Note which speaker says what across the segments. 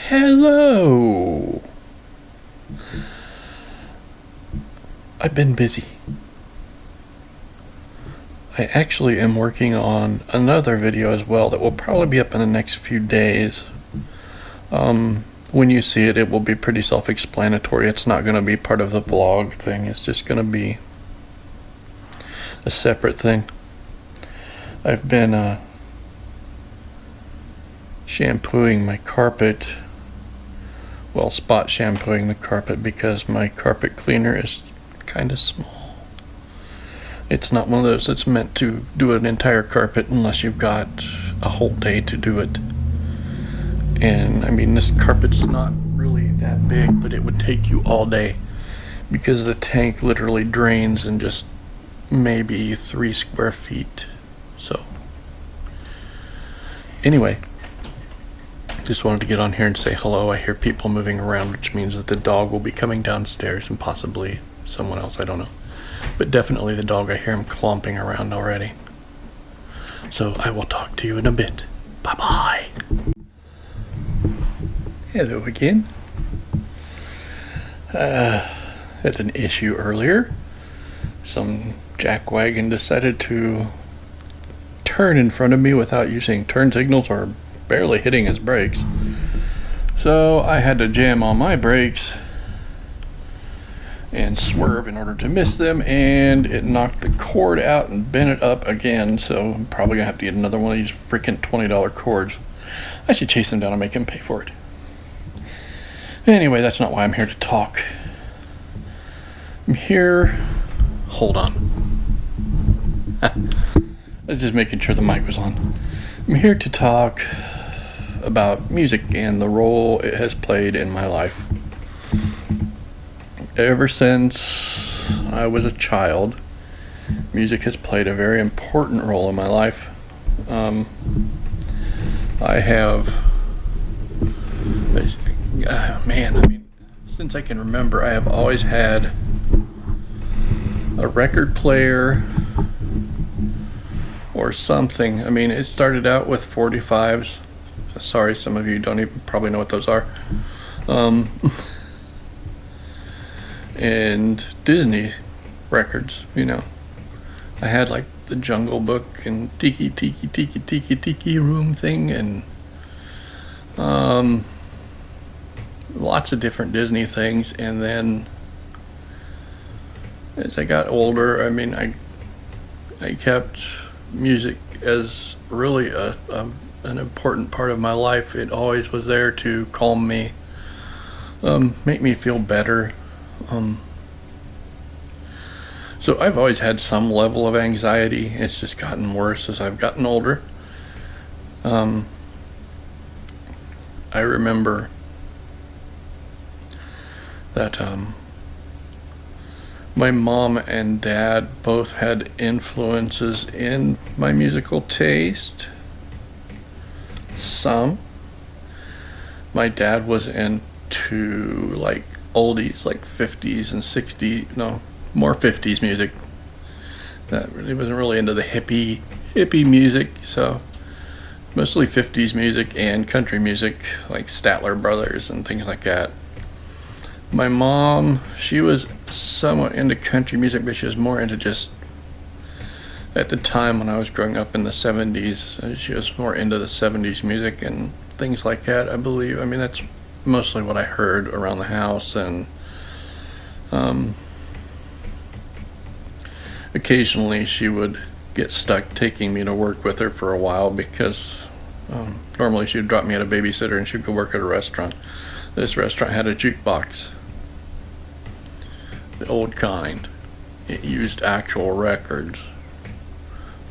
Speaker 1: Hello. I've been busy. I actually am working on another video as well that will probably be up in the next few days. When you see it, it will be pretty self-explanatory. It's not going to be part of the vlog thing. It's just going to be a separate thing. I've been shampooing my carpet. Well, spot shampooing the carpet because my carpet cleaner is kind of small. It's not one of those that's meant to do an entire carpet unless you've got a whole day to do it. And I mean, this carpet's not really that big, but it would take you all day because the tank literally drains in just maybe 3 square feet. So anyway, just wanted to get on here and say hello. I hear people moving around, which means that the dog will be coming downstairs and possibly someone else, I don't know. But definitely the dog, I hear him clomping around already. So I will talk to you in a bit. Bye-bye. Hello again. Had an issue earlier. Some jackwagon decided to turn in front of me without using turn signals or barely hitting his brakes. So I had to jam on my brakes and swerve in order to miss them, and it knocked the cord out and bent it up again, so I'm probably gonna have to get another one of these freaking $20 cords. I should chase him down and make him pay for it. Anyway, that's not why I'm here to talk. I'm here, hold on. I was just making sure the mic was on. I'm here to talk about music and the role it has played in my life. Ever since I was a child, music has played a very important role in my life. I have, since I can remember, I have always had a record player or something. I mean, it started out with 45s. Sorry, some of you don't even probably know what those are. And Disney records, you know. I had like the Jungle Book and Tiki Room thing, and lots of different Disney things. And then as I got older, I mean, I kept music as really an important part of my life. It always was there to calm me, make me feel better. So I've always had some level of anxiety. It's just gotten worse as I've gotten older. I remember that my mom and dad both had influences in my musical taste. Some. My dad was into like oldies, like 50s and 60s, no, more 50s music. That really wasn't really into the hippie music, so mostly 50s music and country music, like Statler Brothers and things like that. My mom, she was somewhat into country music, but she was more into just, at the time when I was growing up in the 70s, she was more into the 70s music and things like that, I believe. I mean, that's mostly what I heard around the house, and occasionally she would get stuck taking me to work with her for a while because normally she would drop me at a babysitter and she'd go work at a restaurant. This restaurant had a jukebox, the old kind. It used actual records.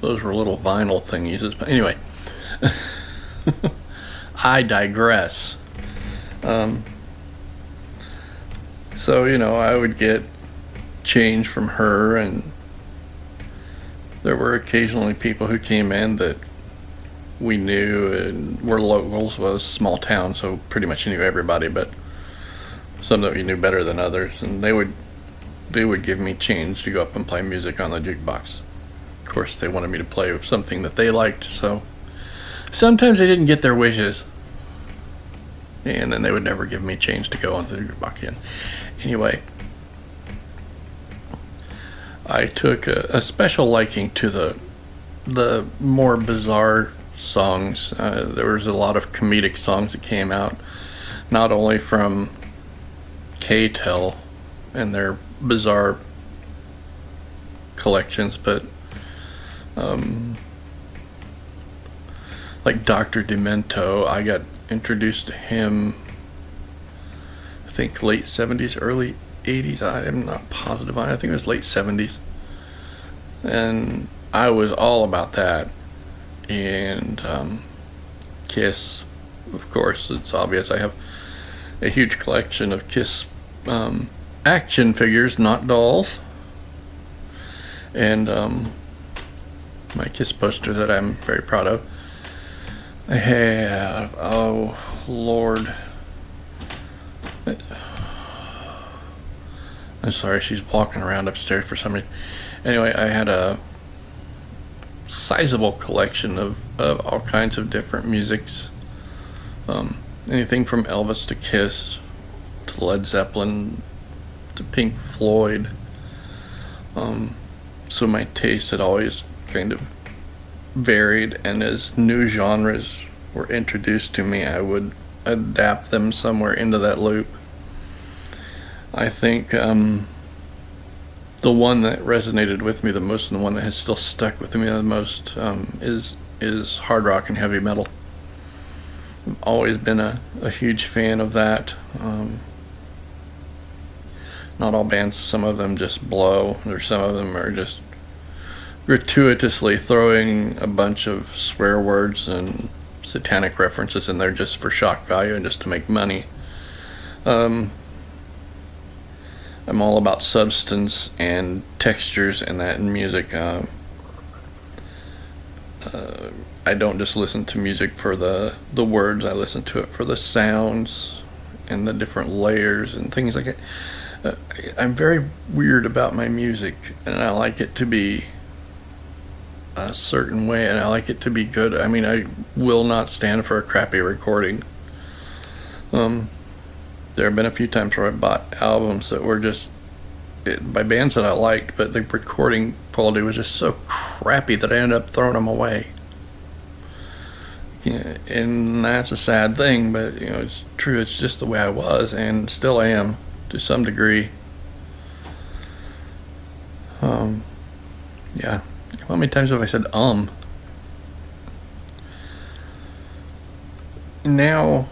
Speaker 1: Those were little vinyl thingies. But anyway, I digress. So, you know, I would get change from her, and there were occasionally people who came in that we knew and were locals. Well, it was a small town, so pretty much you knew everybody, but some that you knew better than others, and they would give me change to go up and play music on the jukebox. Of course, they wanted me to play something that they liked, so sometimes they didn't get their wishes. and then they would never give me change to go on the jukebox again. Anyway, I took a special liking to the more bizarre songs. There was a lot of comedic songs that came out, not only from K-Tel and their bizarre collections, but like Dr. Demento. I got introduced to him, I think late 70s, early 80s. I am not positive. I think it was late 70s. And I was all about that. And Kiss, of course, it's obvious. I have a huge collection of Kiss action figures, not dolls. And my Kiss poster that I'm very proud of. I have, oh Lord, I'm sorry, she's walking around upstairs for some reason. Anyway, I had a sizable collection of all kinds of different musics, anything from Elvis to Kiss to Led Zeppelin to Pink Floyd. So my taste had always kind of varied, and as new genres were introduced to me, I would adapt them somewhere into that loop. I think the one that resonated with me the most, and the one that has still stuck with me the most, is hard rock and heavy metal. I've always been a huge fan of that. Not all bands, some of them just blow, or some of them are just gratuitously throwing a bunch of swear words and satanic references in there just for shock value and just to make money. I'm all about substance and textures and that in music. I don't just listen to music for the words. I listen to it for the sounds and the different layers and things like that. I'm very weird about my music, and I like it to be a certain way, and I like it to be good. I mean, I will not stand for a crappy recording. There have been a few times where I bought albums that were just by bands that I liked, but the recording quality was just so crappy that I ended up throwing them away. Yeah, and that's a sad thing, but you know, it's true. It's just the way I was, and still am to some degree. Yeah. How many times have I said Now,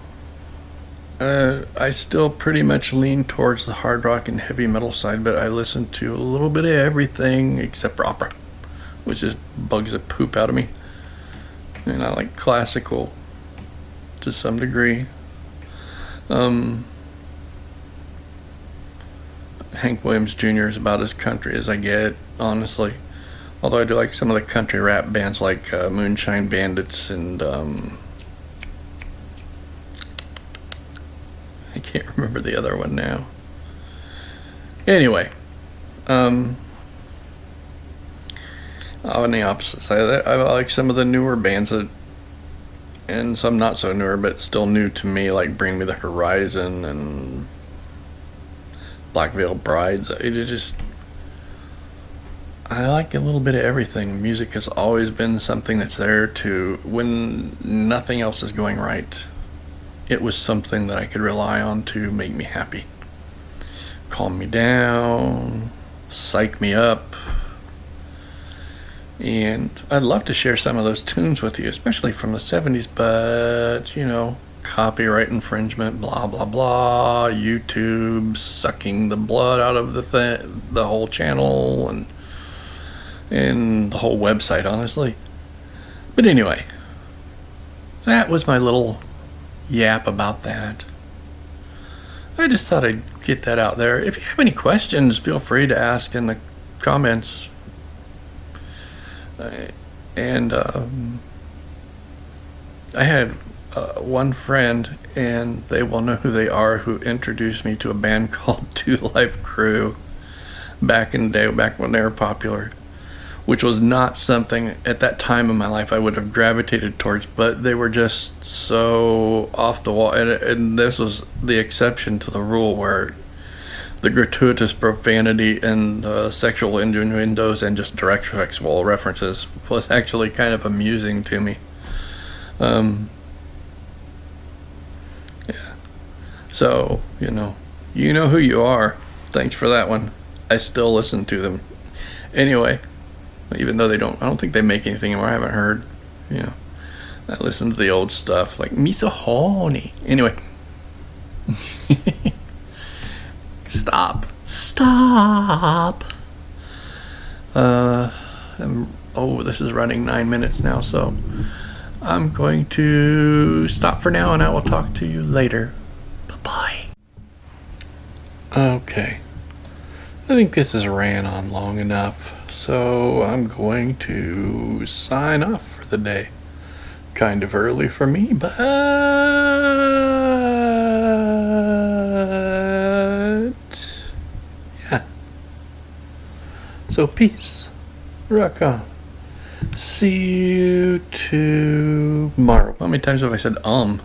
Speaker 1: I still pretty much lean towards the hard rock and heavy metal side, but I listen to a little bit of everything except for opera, which just bugs the poop out of me. And I like classical to some degree. Hank Williams Jr. is about as country as I get, honestly. Although I do like some of the country rap bands like Moonshine Bandits and I can't remember the other one now. Anyway, on the opposite side of that, I like some of the newer bands that, and some not so newer but still new to me, like Bring Me the Horizon and Black Veil Brides. I like a little bit of everything. Music has always been something that's there to, when nothing else is going right, it was something that I could rely on to make me happy. Calm me down, psych me up. And I'd love to share some of those tunes with you, especially from the 70s, but, you know, copyright infringement, blah, blah, blah, YouTube sucking the blood out of the whole channel, and the whole website, honestly. But anyway, that was my little yap about that. I just thought I'd get that out there. If you have any questions, feel free to ask in the comments. And I had one friend, and they will know who they are, who introduced me to a band called Two Live Crew back in the day, back when they were popular. which was not something at that time in my life I would have gravitated towards, but they were just so off the wall. And this was the exception to the rule, where the gratuitous profanity and sexual innuendos and just direct sexual references was actually kind of amusing to me. Yeah. So, you know who you are. Thanks for that one. I still listen to them. Anyway, even though I don't think they make anything anymore. I haven't heard, I listen to the old stuff like Misa Honey. Anyway. Stop. This is running 9 minutes now, so I'm going to stop for now, and I will talk to you later. Bye-bye. Okay. I think this has ran on long enough, so I'm going to sign off for the day. Kind of early for me, but yeah. So peace. Rock on. See you tomorrow. How many times have I said um,